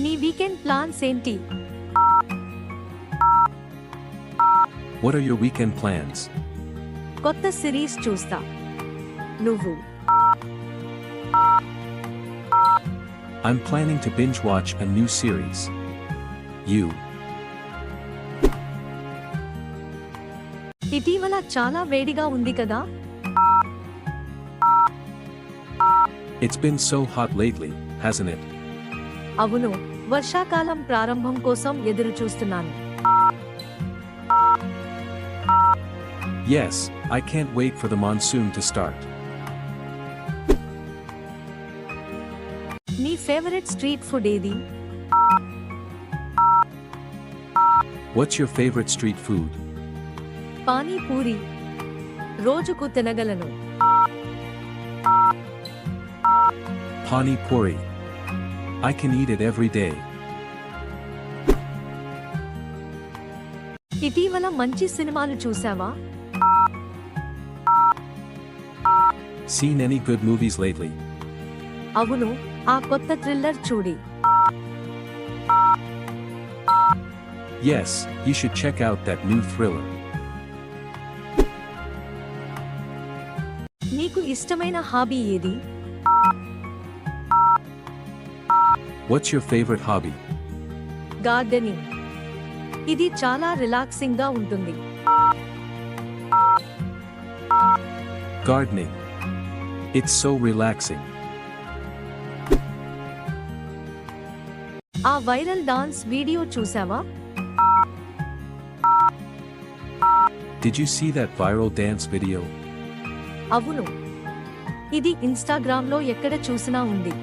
నీ weekend plans ఏంటి? What are your weekend plans? కొత్త సిరీస్ చూస్తా. నువ్వు? I'm planning to binge watch a new series. You? ఇటీవల చాలా వేడిగా ఉంది కదా? It's been so hot lately, hasn't it? అవును, వర్షాకాలం ప్రారంభం కోసం ఎదురు చూస్తున్నాను. Yes, I can't wait for the monsoon to start. నీ ఫేవరెట్ స్ట్రీట్ ఫుడ్ ఏది? What's your favorite street food? Panipuri. రోజుకు తినగలను. Pani puri. I can eat it every day. ఇటీవల మంచి సినిమాలు చూసావా? Seen any good movies lately? అవును, ఆ కొత్త థ్రిల్లర్ చూడి. Yes, you should check out that new thriller. నీకు ఇష్టమైన హాబీ ఏది? What's your favorite hobby? Gardening. ఇది చాలా రిలాక్సింగ్ గా ఉంటుంది. Gardening. It's so relaxing. ఆ వైరల్ డాన్స్ వీడియో చూసావా? Did you see that viral dance video? అవును, ఇది ఇన్స్టాగ్రామ్ లో ఎక్కడ చూసినా ఉంది.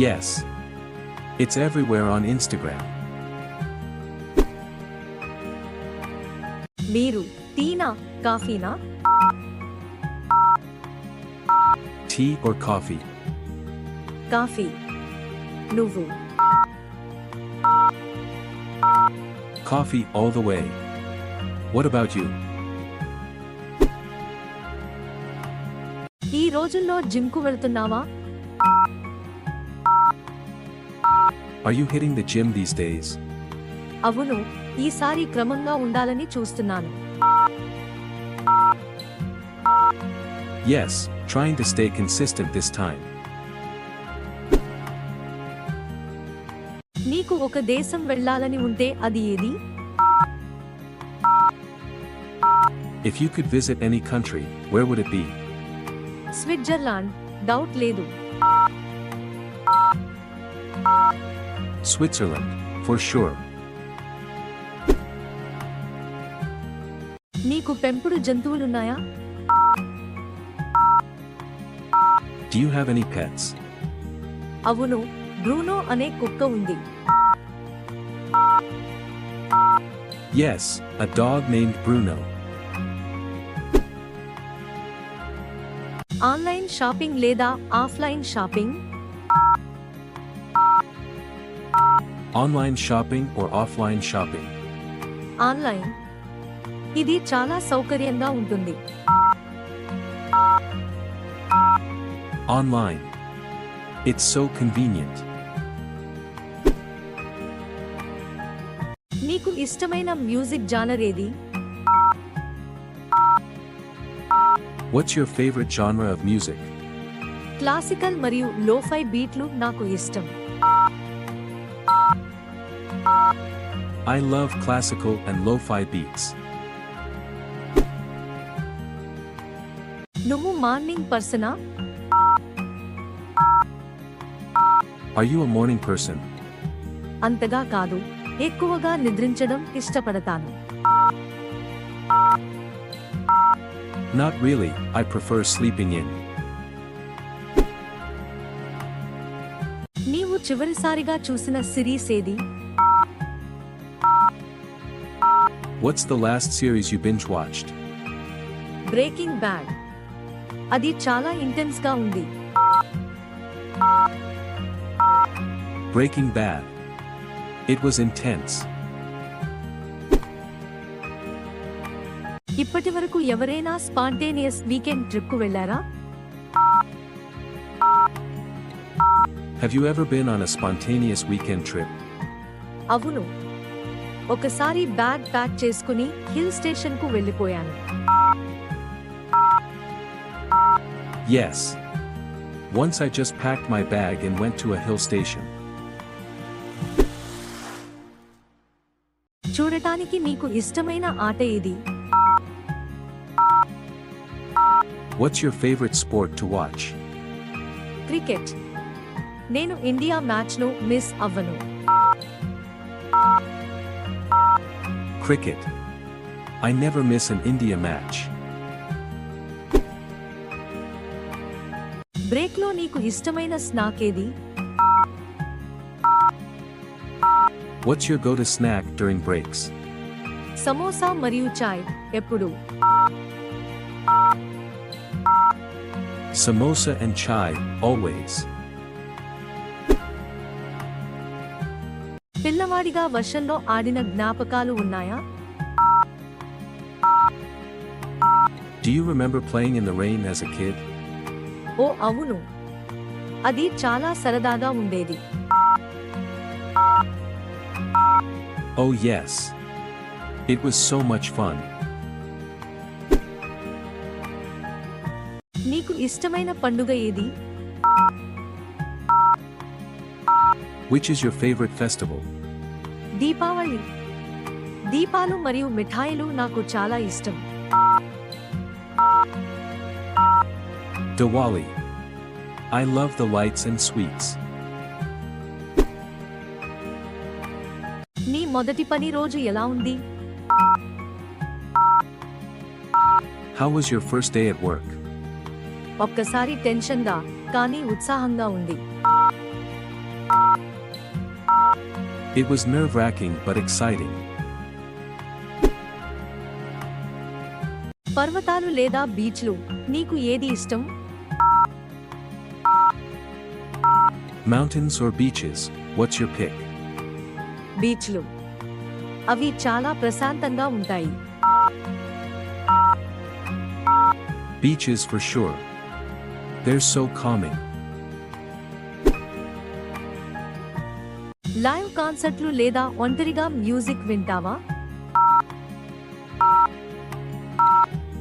Yes. It's everywhere on Instagram. మీరు టీనా, కాఫీనా? Tea or coffee? కాఫీ. నువ్వు? Coffee all the way. What about you? ఈ రోజుల్లో జిమ్కు వెళ్తున్నావా? Are you hitting the gym these days? అవును, ఈసారి క్రమంగా ఉండాలని చూస్తున్నాను. Yes, trying to stay consistent this time. నీకు ఒక దేశం వెళ్ళాలని ఉంటే అది ఏది? If you could visit any country, where would it be? Switzerland, doubt లేదు. Switzerland, for sure. నీకు పెంపుడు జంతువులున్నాయా? Do you have any pets? అవును, బ్రూనో అనే కుక్క ఉంది. Yes, a dog named Bruno. Online shopping లేదా offline shopping? Online shopping or offline shopping? Online. ఇది చాలా సౌకర్యంగా ఉంటుంది. Online. It's so convenient. నీకు ఇష్టమైన మ్యూజిక్ జానర్ ఏది? What's your favorite genre of music? Classical మరియు లోఫై బీట్లు నాకు ఇష్టం. I love classical and lo-fi beats. నువ్వు morning persona? Are you a morning person? అంతగా కాదు, ఎక్కువగా నిద్రించడం ఇష్టపడతాను. Not really, I prefer sleeping in. నీవు చివరిసారిగా చూసిన సిరీస్ ఏది? What's the last series you binge-watched? Breaking bad. అది చాలా ఇంటెన్స్ గా ఉంది. Breaking Bad. It was intense. ఇప్పటివరకు ఎవరైనా స్పాంటేనియస్ వీకెండ్ ట్రిప్కు వెళ్లారా? Have you ever been on a spontaneous weekend trip? అవును, ఒకసారి బ్యాగ్ ప్యాక్ చేసుకుని హిల్ స్టేషన్కు వెళ్ళిపోయాను. Yes. Once I just packed my bag and went to a hill station. చూడటానికి మీకు ఇష్టమైన ఆట ఏది? What's your favorite sport to watch? Cricket. నేను ఇండియా మ్యాచ్ను మిస్ అవ్వను. Cricket. I never miss an India match. బ్రేక్లో నీకు ఇష్టమైన స్నాక్ ఏది? What's your go-to snack during breaks? Samosa మరియు చాయ్. ఎప్పుడు? Samosa and chai, always. పిల్లవాడిగా వర్షంలో ఆడిన జ్ఞాపకాలు ఉన్నాయా? Do you remember playing in the rain as a kid? ఓ అవును, అది చాలా సరదాగా ఉండేది. Oh yes. It was so much fun. నీకు ఇష్టమైన పండుగ ఏది? Which is your favorite festival? Deepavali. దీపాలు మరియు మిఠాయిలు నాకు చాలా ఇష్టం. Diwali. I love the lights and sweets. నీ మొదటి పని రోజు ఎలా ఉంది? How was your first day at work? ఒక్కసారి టెన్షన్గా కానీ ఉత్సాహంగా ఉంది. It was nerve-wracking but exciting. పర్వతాలు లేదా బీచ్లు, నీకు ఏది ఇష్టం? Mountains or beaches, what's your pick? బీచ్లు. అవి చాలా ప్రశాంతంగా ఉంటాయి. Beaches for sure. They're so calming. Live కాన్సర్ట్లు లేదా ఒంటరిగా మ్యూజిక్ వింటావా?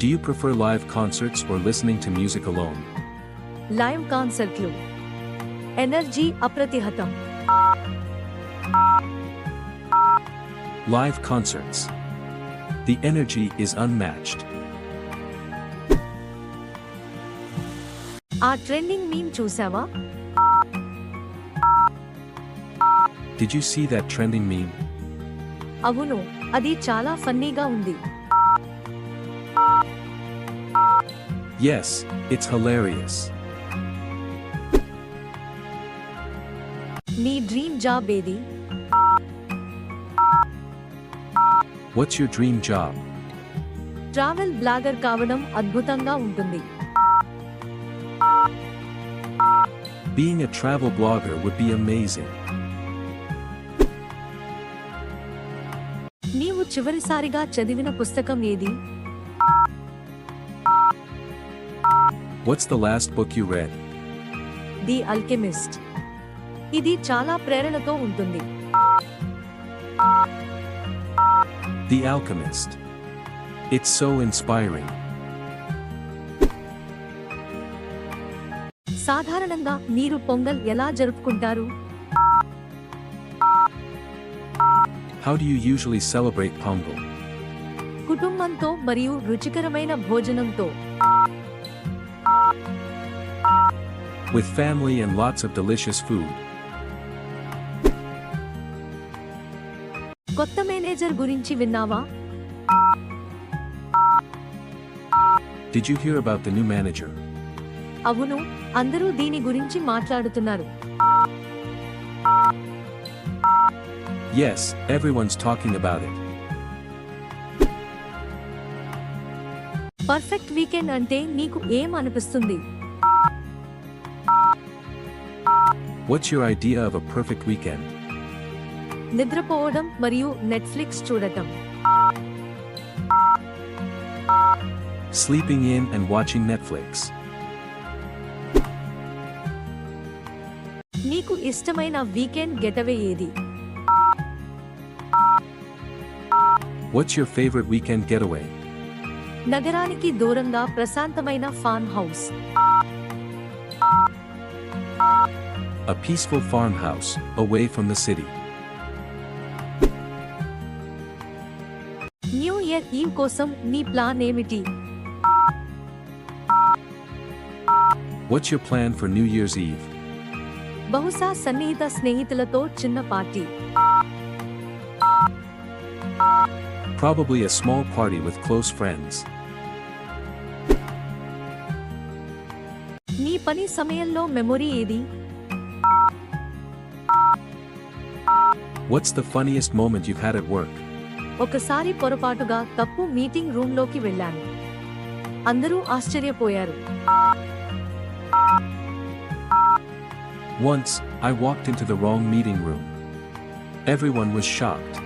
Do you prefer live concerts or listening to music alone? Live కాన్సర్ట్లు. ఎనర్జీ అప్రతిహతం. Live concerts. The energy is unmatched. ఆ ట్రెండింగ్ మీమ్ చూసావా? Did you see that trending meme? అవును, అది చాలా ఫన్నీగా ఉంది. Yes, it's hilarious. నీ డ్రీమ్ జాబ్ ఏది? What's your dream job? Travel blogger కావడం అద్భుతంగా ఉంటుంది. Being a travel blogger would be amazing. నీవు చివరిసారిగా చదివిన పుస్తకం ఏది? What's the last book you read? The Alchemist. ఇది చాలా ప్రేరణతో ఉంటుంది. The Alchemist. It's so inspiring. సాధారణంగా మీరు పొంగల్ ఎలా జరుపుకుంటారు? How do you usually celebrate Pongal? కుటుంబంతో మరియు రుచికరమైన భోజనంతో. With family and lots of delicious food. కొత్త మేనేజర్ గురించి విన్నావా? Did you hear about the new manager? అవును, అందరూ దీని గురించి మాట్లాడుతున్నారు. Yes, everyone's talking about it. Perfect weekend అంటే నీకు ఏం అనిపిస్తుంది? What's your idea of a perfect weekend? నిద్రపోవడం మరియు నెట్ఫ్లిక్స్ చూడటం. Sleeping in and watching Netflix. నీకు ఇష్టమైన వీకెండ్ గెటవే ఏది? What's your favorite weekend getaway? నగరానికి దూరంగా ప్రశాంతమైన farm house. A peaceful farmhouse, away from the city. New year ఈవ్ కోసం నీ ప్లాన్ ఏమిటి? What's your plan for New Year's Eve? బహుశా సన్నిహిత స్నేహితులతో చిన్న party. Probably a small party with close friends. నీ పని సమయంలో మెమొరీ ఏది? What's the funniest moment you've had at work? ఒకసారి పొరపాటుగా తప్పు మీటింగ్ రూమ్లోకి వెళ్ళాను. అందరూ ఆశ్చర్యపోయారు. Once, I walked into the wrong meeting room. Everyone was shocked.